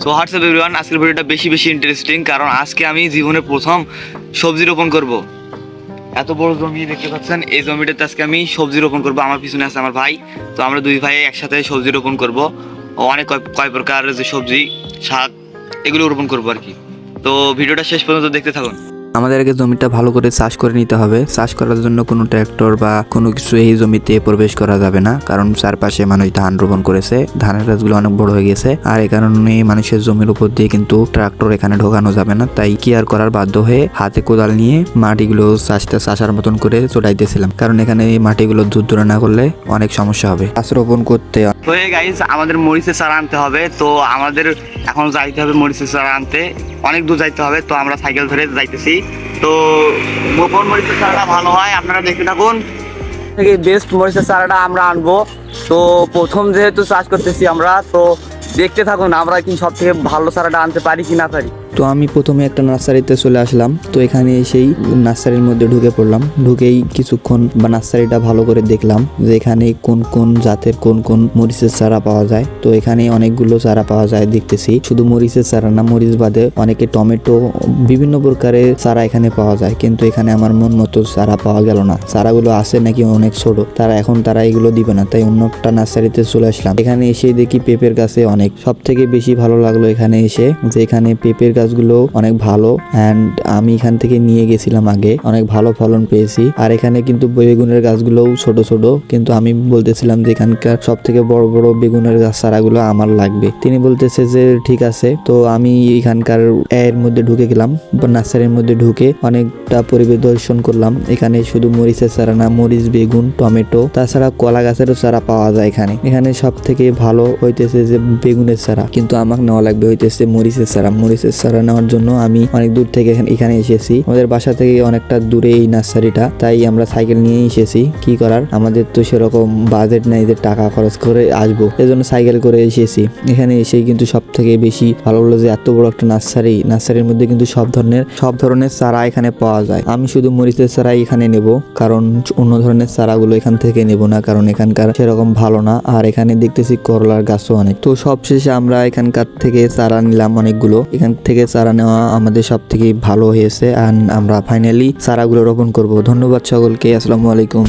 So WhatsApp everyone, আজকের ভিডিওটা বেশি ইন্টারেস্টিং, কারণ আজকে আমি জীবনে প্রথম সবজি রোপণ করব। এত বড় জমি দেখতে পাচ্ছেন, এই জমিটাতে আজকে আমি সবজি রোপণ করব। আমার পিছনে আছে আমার ভাই, তো আমরা দুই ভাই একসাথে সবজি রোপণ করব। অনেক কয় প্রকার যে সবজি, শাক, এগুলো রোপণ করবো আর কি। তো ভিডিওটা শেষ পর্যন্ত দেখতে থাকুন। আমাদেরকে জমিটা ভালো করে চাষ করে নিতে হবে। চাষ করার জন্য কোনো ট্র্যাক্টর বা কোনো কিছু এই জমিতে প্রবেশ করা যাবে না, কারণ চারপাশে মানুষ ধান রোপণ করেছে, ধানের গাছগুলো অনেক বড় হয়ে গেছে। আর এই কারণে মানুষের জমির উপর দিয়ে কিন্তু ট্রাক্টর এখানে ঢোকানো যাবে না, তাই কেয়ার করার বাধ্য হয়ে হাতে কোদাল নিয়ে মাটিগুলো চাষার মতন করে চড়াইতেছিলাম, কারণ এখানে এই মাটিগুলো দূর দূরে না করলে অনেক সমস্যা হবে গাছ রোপণ করতে। তো গাইস, আমাদের মরিচের চারা আনতে হবে। তো আমাদের এখন যাইতে হবে মরিচের চারা আনতে, অনেক দূর যাইতে হবে। তো আমরা সাইকেল ধরে যাইতেছি। তো গোপন মরিচের চারাটা ভালো হয়, আপনারা দেখতে থাকুন। থেকে বেস্ট মরিচের চারাটা আমরা আনবো। তো প্রথম যেহেতু চাষ করতেছি আমরা, তো দেখতে থাকুন আমরা কি সব থেকে ভালো চারাটা আনতে পারি কি না পারি। তো আমি প্রথমে একটা নার্সারিতে চলে আসলাম। তো এখানে এসেই নার্সারির মধ্যে ঢুকে পড়লাম। ঢুকেই কিছুক্ষণ বা নার্সারিটা ভালো করে দেখলাম যে এখানে কোন কোন জাতের কোন কোন মরিচের চারা পাওয়া যায়। তো এখানে অনেকগুলো চারা পাওয়া যায় দেখতেছি, শুধু মরিচের চারা না, মরিচ বাদে অনেকে টমেটো, বিভিন্ন প্রকারের চারা এখানে পাওয়া যায়। কিন্তু এখানে আমার মন মতো চারা পাওয়া গেল না। চারাগুলো আছে নাকি অনেক ছোট, তারা এগুলো দিবে না, তাই অন্য একটা নার্সারিতে চলে আসলাম। এখানে এসে দেখি পেঁপের গাছে অনেক, সব থেকে বেশি ভালো লাগলো এখানে এসে যে এখানে পেঁপের গাছগুলো অনেক ভালো। অ্যান্ড আমি এখান থেকে নিয়ে গেছিলাম আগে, অনেক ভালো ফলন পেয়েছি। আর এখানে কিন্তু বেগুনের গাছগুলোও ছোট ছোট, কিন্তু আমি বলতেছিলাম যে এখানকার সব থেকে বড় বড় বেগুনের গাছ চারাগুলো আমার লাগবে। তিনি বলতেছে যে ঠিক আছে। তো আমি এখানকার এর মধ্যে ঢুকে গেলাম, নার্সারির মধ্যে ঢুকে অনেকটা পরিদর্শন করলাম। এখানে শুধু মরিচের চারা না, মরিচ, বেগুন, টমেটো, তাছাড়া কলা গাছেরও চারা পাওয়া যায় এখানে সব থেকে ভালো হইতেছে যে বেগুনের চারা, কিন্তু আমাকে নেওয়া লাগবে হইতেছে মরিচের চারা নেওয়ার জন্য আমি অনেক দূর থেকে এখানে এসেছি। আমাদের বাসা থেকে অনেকটা দূরে এই নার্সারিটা, তাই আমরা সাইকেল নিয়ে এসেছি। কি করার, আমাদের তো সেরকম বাজেট নাই যে টাকা খরচ করে আসবো, এজন্য সাইকেল করে এসেছি। এখানে এসেই কিন্তু সব থেকে বেশি ভালো হলো যে এত বড় একটা নার্সারির মধ্যে কিন্তু সব ধরনের চারা এখানে পাওয়া যায়। আমি শুধু মরিচের চারাই এখানে নেব, কারণ অন্য ধরনের চারাগুলো এখান থেকে নেব না, কারণ এখানকার সেরকম ভালো না। আর এখানে দেখতেছি করলার গাছও অনেক। তো সবশেষে আমরা এখানকার থেকে চারা নিলাম অনেকগুলো। এখান থেকে চারা নেওয়া আমাদের সব থেকে ভালো হয়েছে, আর আমরা ফাইনালি চারাগুলো রোপণ করব। ধন্যবাদ সকলকে, আসসালামু আলাইকুম।